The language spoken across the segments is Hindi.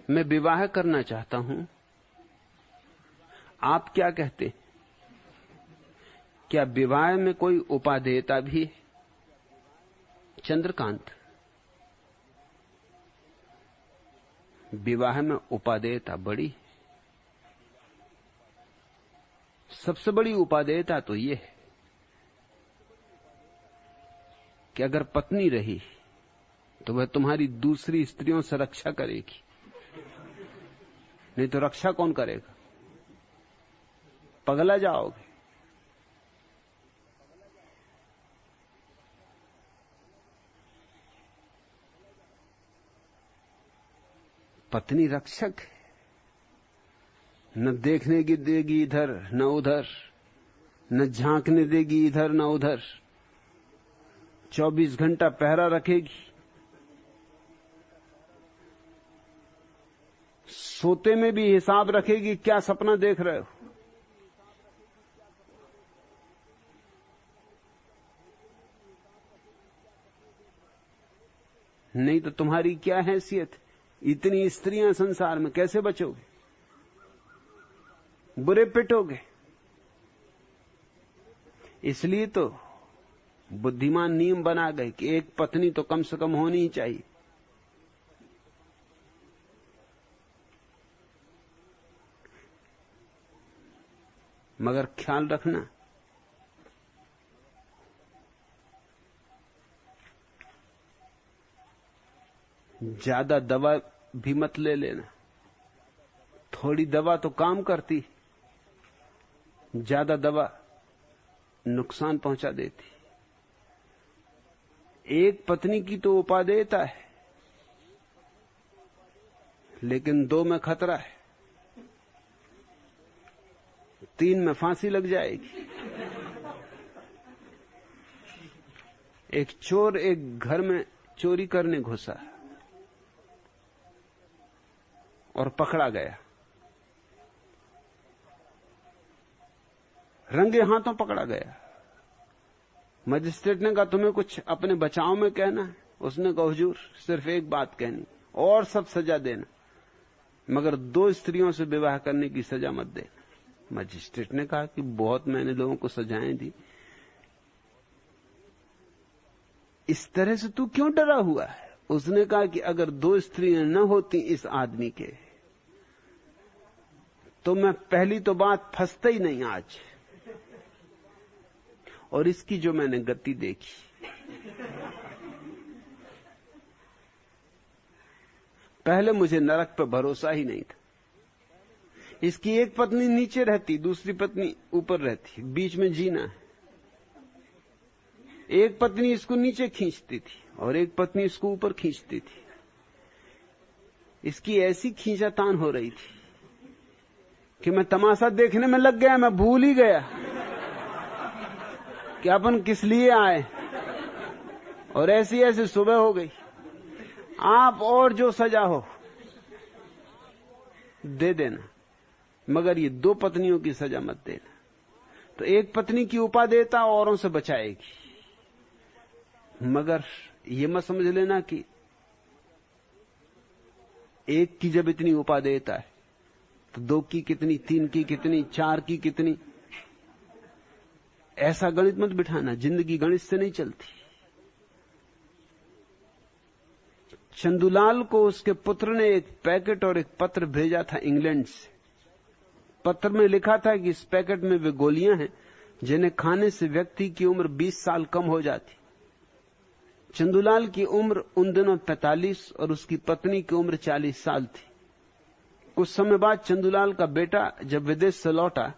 मैं विवाह करना चाहता हूं, आप क्या कहते हैं? क्या विवाह में कोई उपादेयता भी है? चंद्रकांत, विवाह में उपादेयता बड़ी, सबसे बड़ी उपादेयता तो यह है कि अगर पत्नी रही तो वह तुम्हारी दूसरी स्त्रियों से रक्षा करेगी, नहीं तो रक्षा कौन करेगा? पगला जाओगे। पत्नी रक्षक है, न देखने की देगी इधर न उधर, न झांकने देगी इधर न उधर, 24 घंटा पहरा रखेगी, सोते में भी हिसाब रखेगी क्या सपना देख रहे हो। नहीं तो तुम्हारी क्या हैसियत? इतनी स्त्रियां संसार में, कैसे बचोगे? बुरे पिटोगे। इसलिए तो बुद्धिमान नियम बना गए कि एक पत्नी तो कम से कम होनी ही चाहिए। मगर ख्याल रखना, ज्यादा दवा भी मत ले लेना। थोड़ी दवा तो काम करती, ज्यादा दवा नुकसान पहुंचा देती। एक पत्नी की तो उपादेयता है, लेकिन 2 में खतरा है, 3 में फांसी लग जाएगी। एक चोर एक घर में चोरी करने घुसा और पकड़ा गया, रंगे हाथों पकड़ा गया। मजिस्ट्रेट ने कहा तुम्हें कुछ अपने बचाव में कहना है? उसने कहा हुजूर सिर्फ एक बात कहनी, और सब सजा देना, मगर 2 स्त्रियों से विवाह करने की सजा मत देना। मजिस्ट्रेट ने कहा कि बहुत मैंने लोगों को सजाएं दी, इस तरह से तू क्यों डरा हुआ है? उसने कहा कि अगर 2 स्त्रियां न होती इस आदमी के, तो मैं पहली तो बात फंसता ही नहीं आज। और इसकी जो मैंने गति देखी, पहले मुझे नरक पर भरोसा ही नहीं था। इसकी एक पत्नी नीचे रहती, दूसरी पत्नी ऊपर रहती, बीच में जीना है। एक पत्नी इसको नीचे खींचती थी और एक पत्नी इसको ऊपर खींचती थी। इसकी ऐसी खींचातान हो रही थी कि मैं तमाशा देखने में लग गया, मैं भूल ही गया कि अपन किस लिए आए। और ऐसी ऐसी सुबह हो गई। आप और जो सजा हो दे देना, मगर ये 2 पत्नियों की सजा मत देना। तो एक पत्नी की उपादेयता औरों से बचाएगी, मगर ये मत समझ लेना कि एक की जब इतनी उपादेयता है तो 2 की कितनी, 3 की कितनी, 4 की कितनी। ऐसा गणित मत बिठाना, जिंदगी गणित से नहीं चलती। चंदूलाल को उसके पुत्र ने एक पैकेट और एक पत्र भेजा था इंग्लैंड से। पत्र में लिखा था कि इस पैकेट में वे गोलियां हैं जिन्हें खाने से व्यक्ति की उम्र 20 साल कम हो जाती। चंदूलाल की उम्र उन दिनों 45 और उसकी पत्नी की उम्र 40 साल थी। कुछ समय बाद चंदूलाल का बेटा जब विदेश से लौटा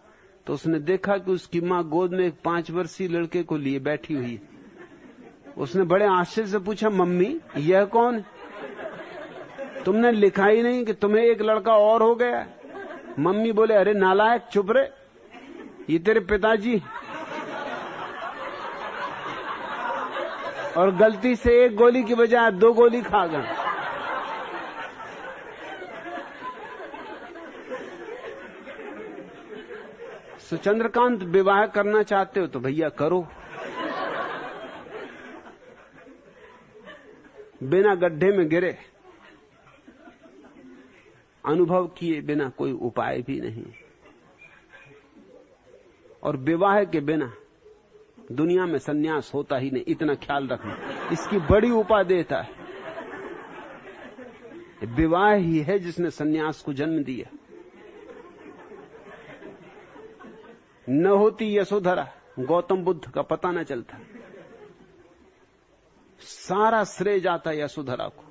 तो उसने देखा कि उसकी मां गोद में एक 5 वर्षीय लड़के को लिए बैठी हुई है। उसने बड़े आश्चर्य से पूछा, मम्मी यह कौन? तुमने लिखा ही नहीं कि तुम्हें एक लड़का और हो गया। मम्मी बोले, अरे नालायक चुप रे, ये तेरे पिताजी, और गलती से 1 गोली की बजाय 2 गोली खा गए। सो चंद्रकांत, विवाह करना चाहते हो तो भैया करो, बिना गड्ढे में गिरे। अनुभव किए बिना कोई उपाय भी नहीं, और विवाह के बिना दुनिया में सन्यास होता ही नहीं। इतना ख्याल रखना, इसकी बड़ी उपादेयता है। विवाह ही है जिसने सन्यास को जन्म दिया। न होती यशोधरा, गौतम बुद्ध का पता न चलता। सारा श्रेय जाता यशोधरा को।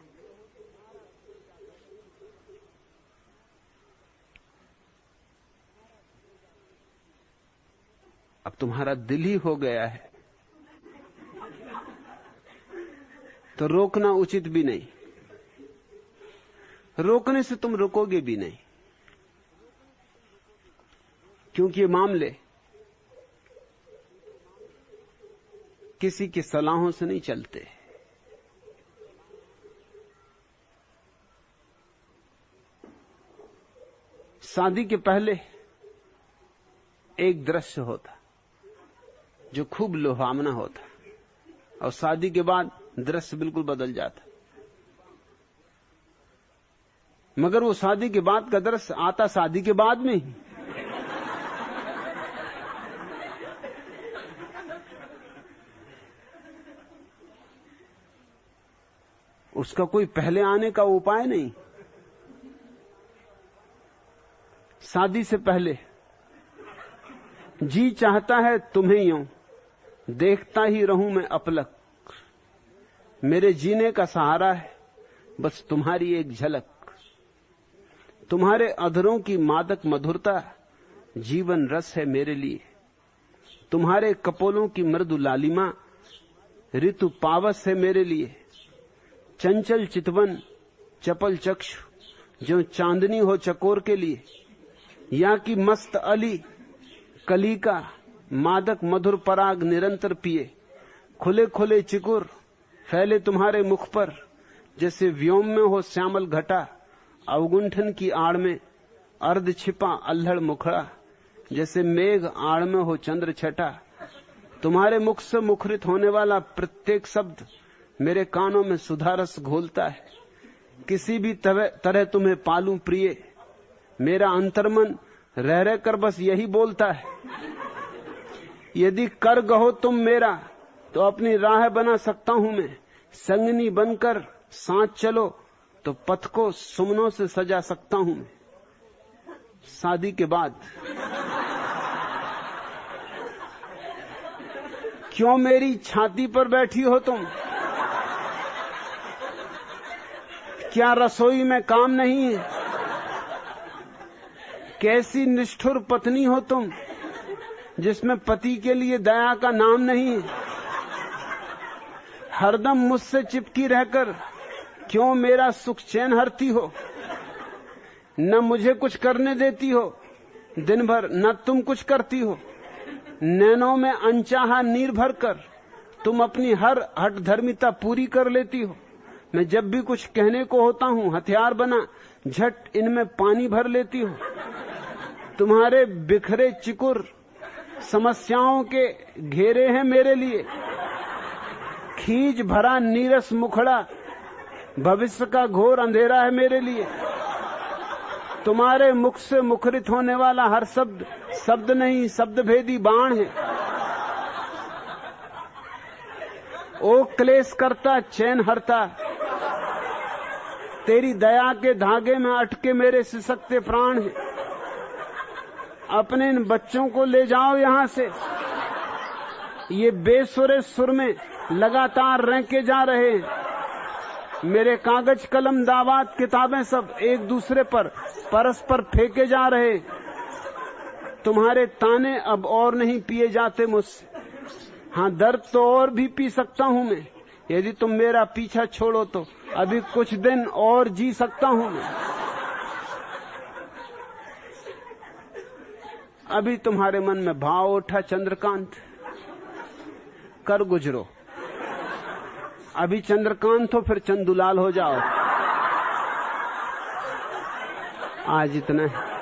अब तुम्हारा दिल ही हो गया है तो रोकना उचित भी नहीं। रोकने से तुम रुकोगे भी नहीं, क्योंकि ये मामले किसी की सलाहों से नहीं चलते। शादी के पहले एक दृश्य होता जो खूब लुभावना होता, और शादी के बाद दृश्य बिल्कुल बदल जाता। मगर वो शादी के बाद का दृश्य आता शादी के बाद में ही। उसका कोई पहले आने का उपाय नहीं। शादी से पहले जी चाहता है तुम्हें यूं देखता ही रहूं मैं अपलक। मेरे जीने का सहारा है बस तुम्हारी एक झलक। तुम्हारे अधरों की मादक मधुरता जीवन रस है मेरे लिए। तुम्हारे कपोलों की मृदु लालिमा ऋतु पावस है मेरे लिए। चंचल चितवन चपल चक्षु जो चांदनी हो चकोर के लिए। या की मस्त अली कली का मादक मधुर पराग निरंतर पिए। खुले खुले चिकुर फैले तुम्हारे मुख पर जैसे व्योम में हो श्यामल घटा। अवगुंठन की आड़ में अर्ध छिपा अल्हड़ मुखड़ा जैसे मेघ आड़ में हो चंद्र छटा। तुम्हारे मुख से मुखरित होने वाला प्रत्येक शब्द मेरे कानों में सुधारस घोलता है। किसी भी तरह तुम्हें पालूं प्रिय। मेरा अंतर्मन रह रह कर बस यही बोलता है। यदि कर गहो तुम मेरा तो अपनी राह बना सकता हूं मैं। संगनी बनकर साथ चलो तो पथ को सुमनों से सजा सकता हूं मैं। शादी के बाद क्यों मेरी छाती पर बैठी हो तुम? क्या रसोई में काम नहीं है? कैसी निष्ठुर पत्नी हो तुम जिसमें पति के लिए दया का नाम नहीं है? हरदम मुझसे चिपकी रहकर क्यों मेरा सुख चैन हरती हो? न मुझे कुछ करने देती हो दिन भर, न तुम कुछ करती हो। नैनों में अनचाहा नीर भरकर तुम अपनी हर हठ धर्मिता पूरी कर लेती हो। मैं जब भी कुछ कहने को होता हूं हथियार बना झट इनमें पानी भर लेती हो। तुम्हारे बिखरे चिकुर समस्याओं के घेरे हैं मेरे लिए। खींच भरा नीरस मुखड़ा भविष्य का घोर अंधेरा है मेरे लिए। तुम्हारे मुख से मुखरित होने वाला हर शब्द शब्द नहीं शब्द भेदी बाण है। ओ क्लेश करता चैन हरता तेरी दया के धागे में अटके मेरे सिसकते प्राण हैं। अपने इन बच्चों को ले जाओ यहां से। ये बेसुरे सुर में लगातार रैंके जा रहे हैं। मेरे कागज कलम दावात किताबें सब एक दूसरे पर परस्पर फेंके जा रहे। तुम्हारे ताने अब और नहीं पिए जाते मुझसे। हाँ, दर्द तो और भी पी सकता हूं मैं। यदि तुम मेरा पीछा छोड़ो तो अभी कुछ दिन और जी सकता हूं मैं। अभी तुम्हारे मन में भाव उठा चंद्रकांत, कर गुजरो। अभी चंद्रकांत हो फिर चंदुलाल हो जाओ। आज इतना है।